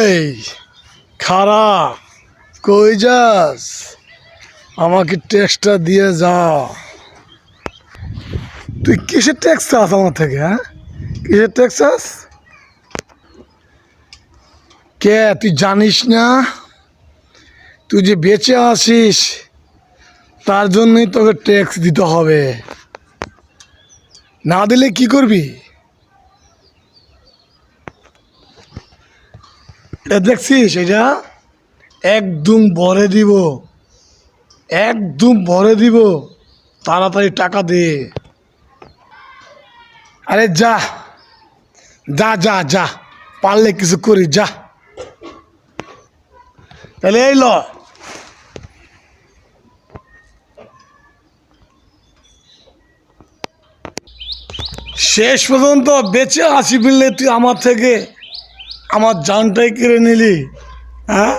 এই খারা, কই যাস? আমাকে ট্যাক্সটা দিয়ে যা। তুই কিসের ট্যাক্স চাস আমার থেকে? হ্যাঁ, কিসের ট্যাক্স চাস? কে তুই জানিস না তুই যে বেঁচে আসিস তার জন্যই তোকে ট্যাক্স দিতে হবে, না দিলে কি করবি? এটা দেখছিস? এটা একদম ভরে দিব, একদম ভরে দিব। তাড়াতাড়ি টাকা দে। আরে যা যা যা যা, পারলে কিছু করি, যা। তাহলে এই ল। শেষ পর্যন্ত বেঁচে আসি বললে তুই আমার থেকে আমার জানটাই কেড়ে নিলি। হ্যাঁ।